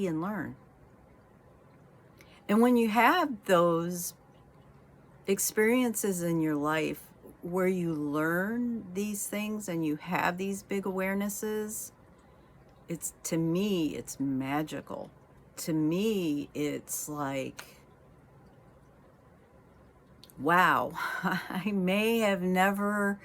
and learn. And when you have those experiences in your life where you learn these things and you have these big awarenesses, it's, to me, it's magical. To me, it's like, wow, I may have never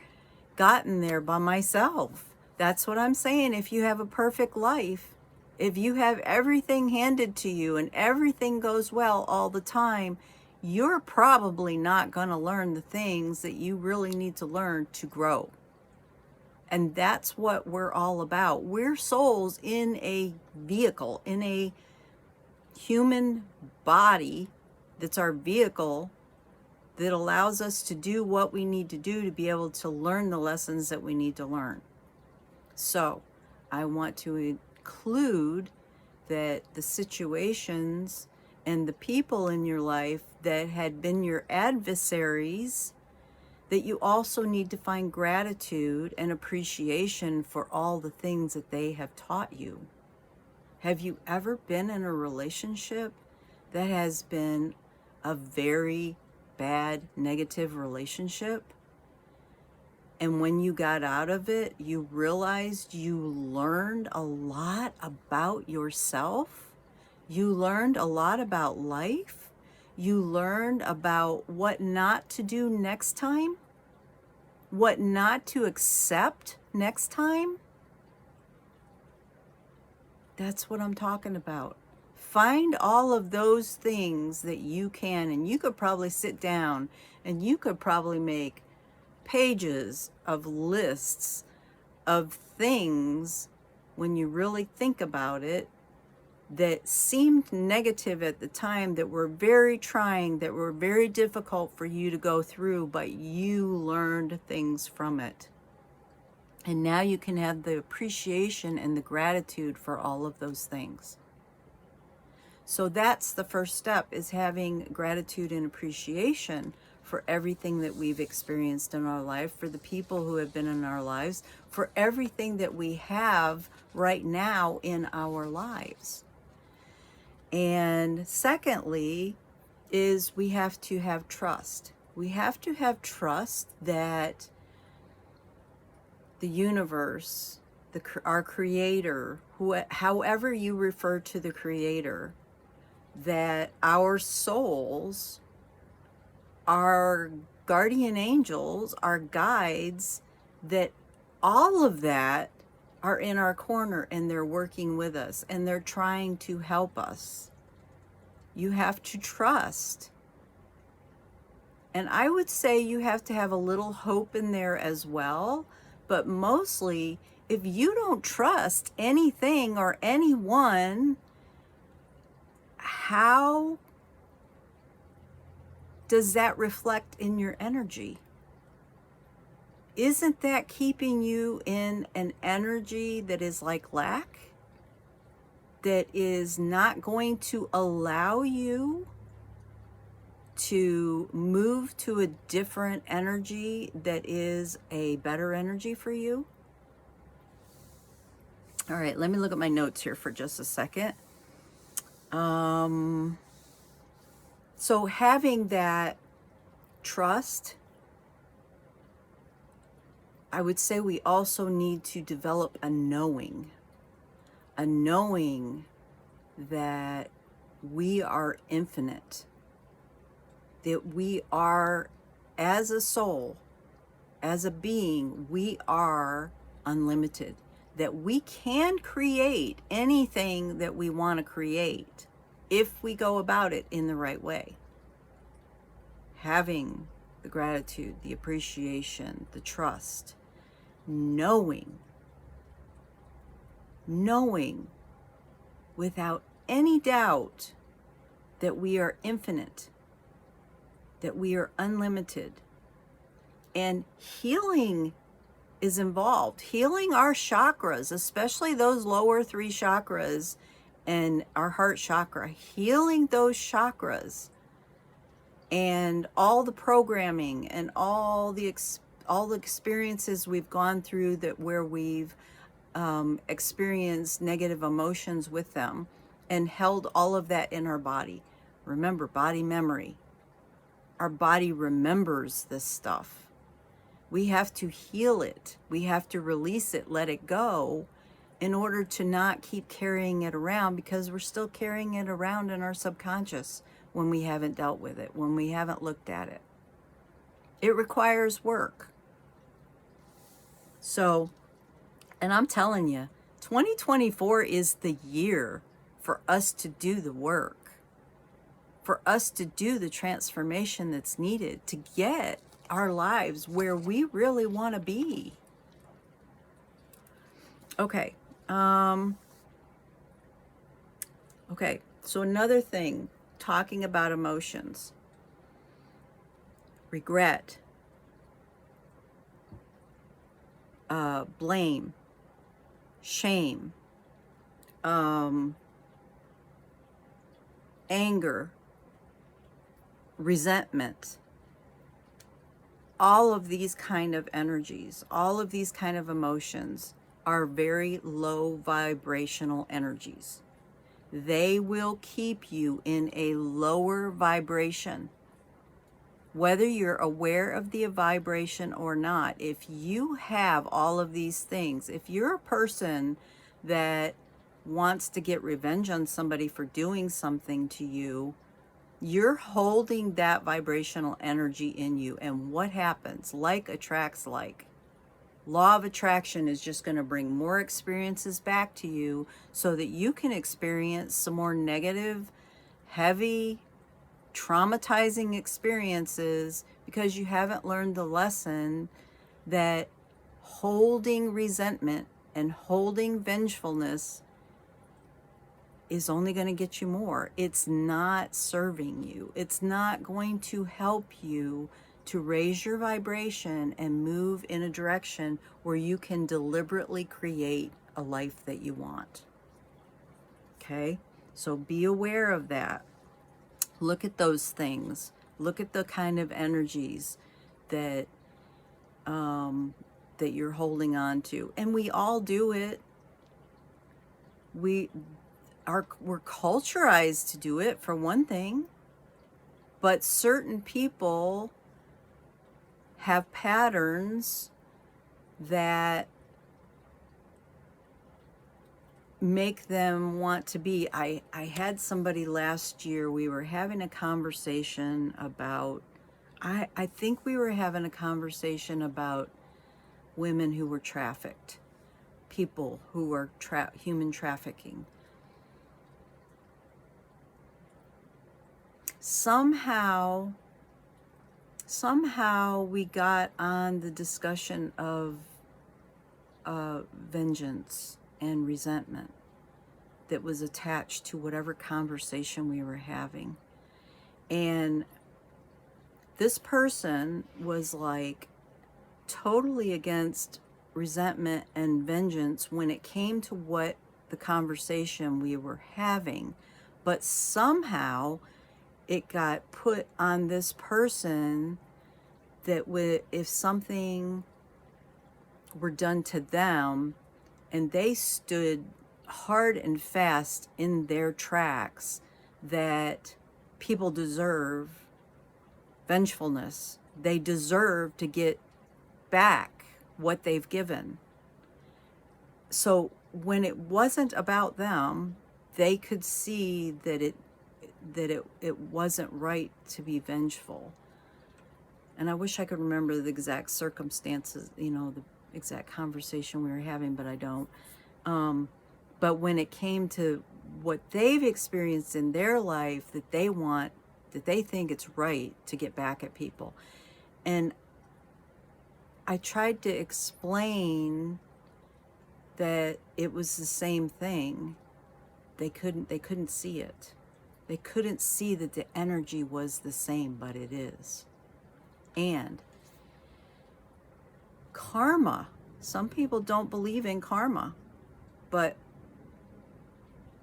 gotten there by myself. That's what I'm saying. If you have a perfect life, if you have everything handed to you and everything goes well all the time, you're probably not going to learn the things that you really need to learn to grow. And that's what we're all about. We're souls in a vehicle, in a human body that's our vehicle, that allows us to do what we need to do to be able to learn the lessons that we need to learn. So I want to include that the situations and the people in your life that had been your adversaries, that you also need to find gratitude and appreciation for all the things that they have taught you. Have you ever been in a relationship that has been a very bad, negative relationship? And when you got out of it, you realized you learned a lot about yourself. You learned a lot about life. You learned about what not to do next time, what not to accept next time. That's what I'm talking about. Find all of those things that you can, and you could probably sit down and you could probably make pages of lists of things, when you really think about it, that seemed negative at the time, that were very trying, that were very difficult for you to go through, but you learned things from it. And now you can have the appreciation and the gratitude for all of those things. So that's the first step, is having gratitude and appreciation for everything that we've experienced in our life, for the people who have been in our lives, for everything that we have right now in our lives. And secondly, is we have to have trust. We have to have trust that the universe, our creator, however you refer to the creator, that our souls, our guardian angels, our guides, that all of that are in our corner and they're working with us and they're trying to help us. You have to trust. And I would say you have to have a little hope in there as well. But mostly, if you don't trust anything or anyone, how does that reflect in your energy? Isn't that keeping you in an energy that is like lack? That is not going to allow you to move to a different energy that is a better energy for you? All right, let me look at my notes here for just a second. So having that trust, I would say we also need to develop a knowing that we are infinite, that we are, as a soul, as a being, we are unlimited, that we can create anything that we want to create if we go about it in the right way. Having the gratitude, the appreciation, the trust, knowing without any doubt that we are infinite, that we are unlimited. And healing is involved. Healing our chakras, especially those lower 3 chakras and our heart chakra, healing those chakras and all the programming and all the experiences we've gone through, that where we've experienced negative emotions with them, and held all of that in our body. Remember, body memory. Our body remembers this stuff. We have to heal it. We have to release it, let it go, in order to not keep carrying it around, because we're still carrying it around in our subconscious when we haven't dealt with it, when we haven't looked at it. It requires work. So, and I'm telling you, 2024 is the year for us to do the work, for us to do the transformation that's needed to get our lives where we really want to be. Okay. Okay. So another thing, talking about emotions, regret, blame, shame, anger, resentment, all of these kind of energies, all of these kind of emotions are very low vibrational energies. They will keep you in a lower vibration. Whether you're aware of the vibration or not, if you have all of these things, if you're a person that wants to get revenge on somebody for doing something to you, you're holding that vibrational energy in you. And what happens? Like attracts like. Law of attraction is just going to bring more experiences back to you so that you can experience some more negative, heavy, traumatizing experiences, because you haven't learned the lesson that holding resentment and holding vengefulness is only going to get you more. It's not serving you. It's not going to help you to raise your vibration and move in a direction where you can deliberately create a life that you want. Okay? So be aware of that. Look at those things. Look at the kind of energies that that you're holding on to. And we all do it. We're culturized to do it, for one thing. But certain people have patterns that make them want to be. I had somebody last year, we were having a conversation about, I think we were having a conversation about women who were trafficked, people who were human trafficking. Somehow we got on the discussion of vengeance and resentment that was attached to whatever conversation we were having. And this person was like totally against resentment and vengeance when it came to what the conversation we were having. But somehow it got put on this person that if something were done to them and they stood hard and fast in their tracks that people deserve vengefulness, they deserve to get back what they've given. So when it wasn't about them, they could see that it wasn't right to be vengeful. And I wish I could remember the exact circumstances, the exact conversation we were having, but I don't. But when it came to what they've experienced in their life that they think it's right to get back at people. And I tried to explain that it was the same thing. They couldn't see it. They couldn't see that the energy was the same, but it is. And karma, some people don't believe in karma, but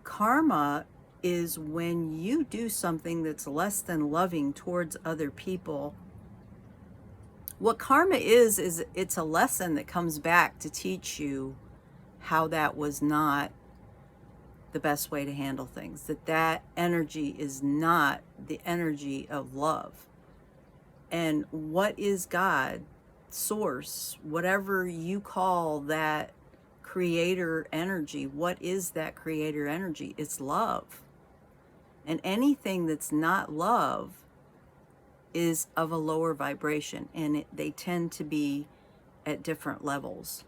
karma is when you do something that's less than loving towards other people. What karma is it's a lesson that comes back to teach you how that was not the best way to handle things, that energy is not the energy of love. And what is God, source, whatever you call that creator energy, what is that creator energy? It's love. And anything that's not love is of a lower vibration, and they tend to be at different levels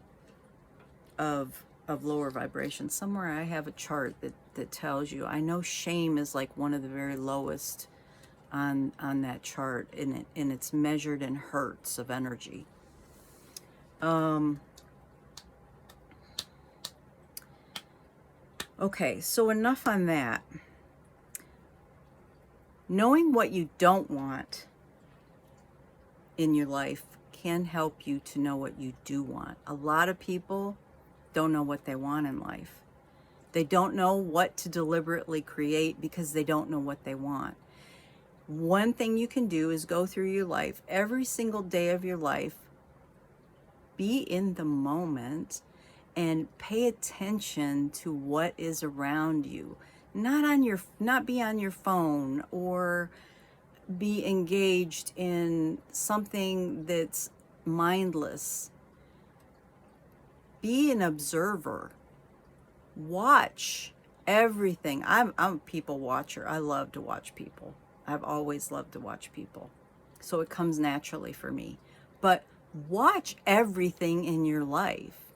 of lower vibration. Somewhere I have a chart that tells you. I know shame is like one of the very lowest on that chart, and it's measured in hertz of energy. Okay, so enough on that. Knowing what you don't want in your life can help you to know what you do want. A lot of people don't know what they want in life. They don't know what to deliberately create because they don't know what they want. One thing you can do is go through your life, every single day of your life, be in the moment and pay attention to what is around you. Not be on your phone or be engaged in something that's mindless. Be an observer. Watch everything. I'm a people watcher. I love to watch people. I've always loved to watch people. So it comes naturally for me. But watch everything in your life.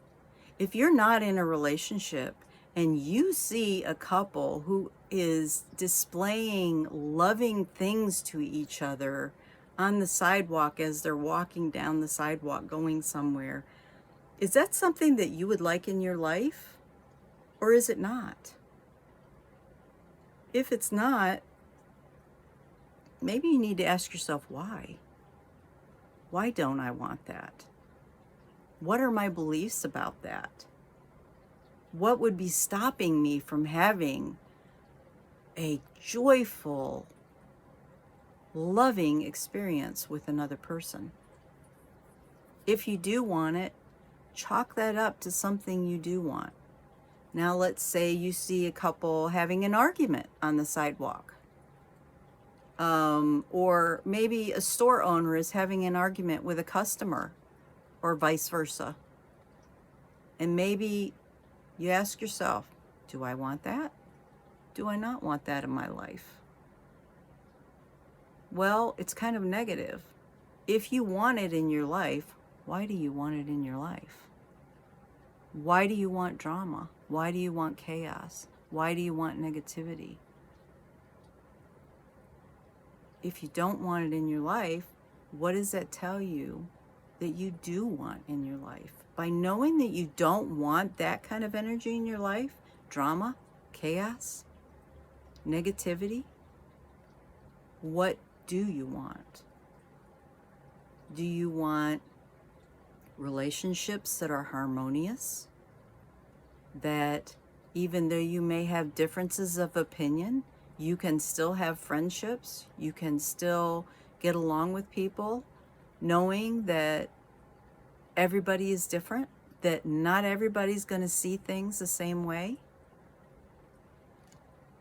If you're not in a relationship and you see a couple who is displaying loving things to each other on the sidewalk as they're walking down the sidewalk going somewhere, is that something that you would like in your life? Or is it not? If it's not, maybe you need to ask yourself why. Why don't I want that? What are my beliefs about that? What would be stopping me from having a joyful, loving experience with another person? If you do want it, chalk that up to something you do want. Now let's say you see a couple having an argument on the sidewalk. Or maybe a store owner is having an argument with a customer, or vice versa. And maybe you ask yourself, do I want that? Do I not want that in my life? Well, it's kind of negative. If you want it in your life, why do you want it in your life? Why do you want drama? Why do you want chaos? Why do you want negativity? If you don't want it in your life, what does that tell you that you do want in your life? By knowing that you don't want that kind of energy in your life, drama, chaos, negativity, what do you want? Do you want relationships that are harmonious? That even though you may have differences of opinion, you can still have friendships, you can still get along with people, knowing that everybody is different, that not everybody's going to see things the same way.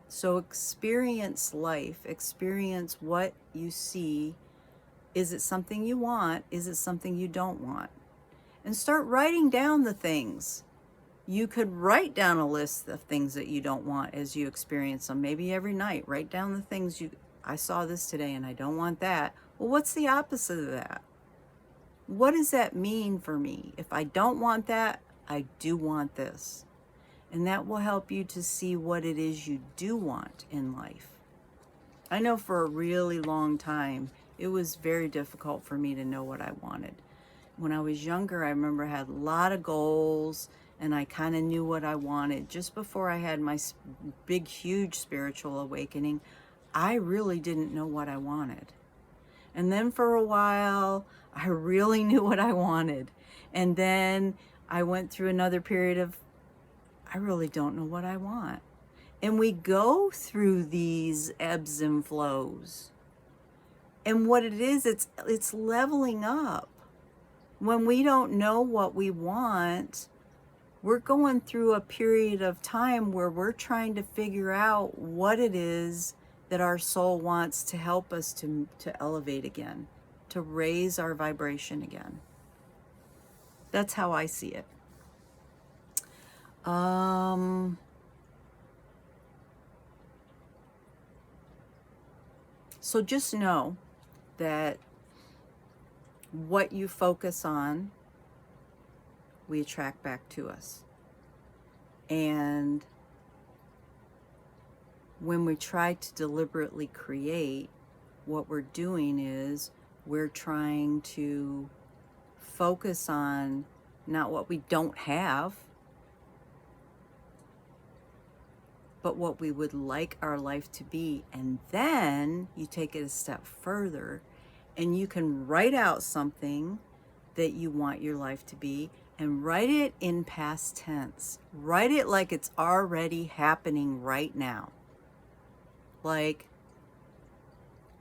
So experience life, experience what you see. Is it something you want? Is it something you don't want? And start writing down the things. You could write down a list of things that you don't want as you experience them. Maybe every night, write down the things I saw this today and I don't want that. Well, what's the opposite of that? What does that mean for me? If I don't want that, I do want this. And that will help you to see what it is you do want in life. I know for a really long time, it was very difficult for me to know what I wanted. When I was younger, I remember I had a lot of goals and I kind of knew what I wanted. Just before I had my big, huge spiritual awakening, I really didn't know what I wanted. And then for a while, I really knew what I wanted. And then I went through another period of, I really don't know what I want. And we go through these ebbs and flows. And what it is, it's leveling up. When we don't know what we want, we're going through a period of time where we're trying to figure out what it is that our soul wants to help us to elevate again, to raise our vibration again. That's how I see it. So just know that what you focus on, we attract back to us. And when we try to deliberately create, what we're doing is we're trying to focus on not what we don't have, but what we would like our life to be. And then you take it a step further and you can write out something that you want your life to be, and write it in past tense. Write it like it's already happening right now. Like,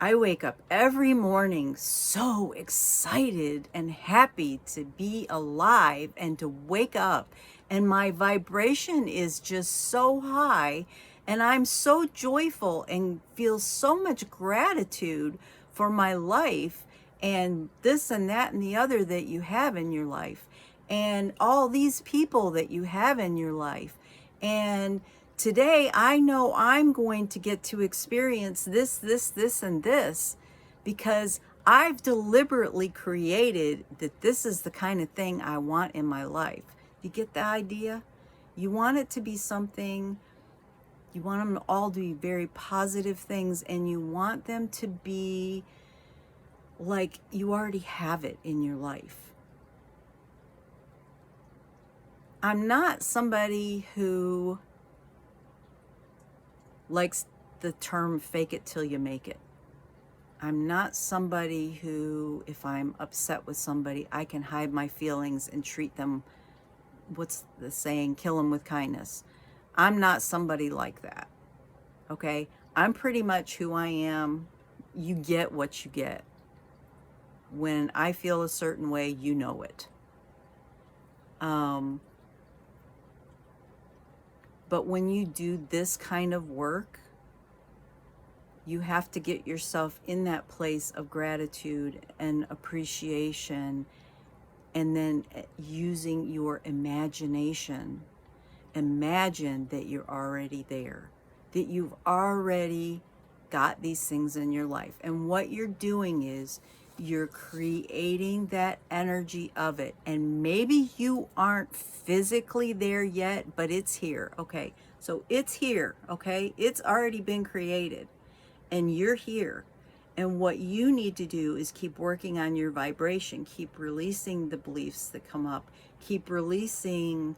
I wake up every morning so excited and happy to be alive and to wake up. And my vibration is just so high. And I'm so joyful and feel so much gratitude for my life and this and that and the other that you have in your life. And all these people that you have in your life. And today, I know I'm going to get to experience this, and this, because I've deliberately created that this is the kind of thing I want in my life. You get the idea? You want it to be something, you want them all to be very positive things, and you want them to be like you already have it in your life. I'm not somebody who likes the term fake it till you make it. I'm not somebody who, if I'm upset with somebody, I can hide my feelings and treat them, what's the saying, kill them with kindness. I'm not somebody like that, okay? I'm pretty much who I am. You get what you get. When I feel a certain way, you know it. But when you do this kind of work, you have to get yourself in that place of gratitude and appreciation, and then using your imagination. Imagine that you're already there, that you've already got these things in your life. And what you're doing is you're creating that energy of it. And maybe you aren't physically there yet, but it's here. Okay, so it's here. Okay, it's already been created and you're here. And what you need to do is keep working on your vibration, keep releasing the beliefs that come up, keep releasing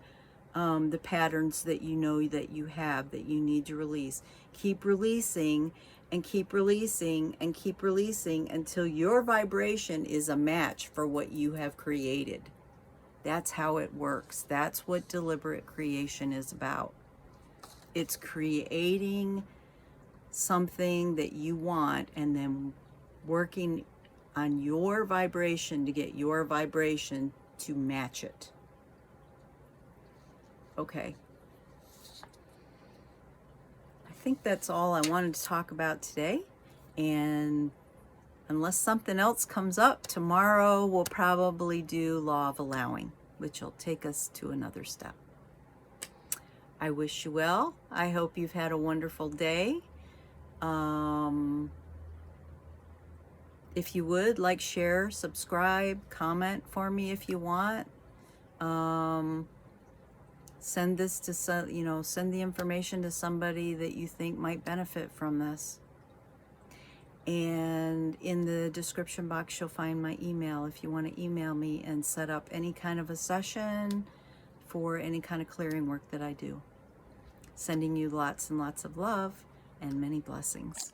the patterns that you know that you have that you need to release. Keep releasing and keep releasing and keep releasing until your vibration is a match for what you have created. That's how it works. That's what deliberate creation is about. It's creating something that you want and then working on your vibration to get your vibration to match it. Okay. I think that's all I wanted to talk about today. And unless something else comes up, tomorrow we'll probably do Law of Allowing, which will take us to another step. I wish you well. I hope you've had a wonderful day. If you would, like, share, subscribe, comment for me if you want. Send this to some, send the information to somebody that you think might benefit from this. And in the description box, you'll find my email if you want to email me and set up any kind of a session for any kind of clearing work that I do. Sending you lots and lots of love and many blessings.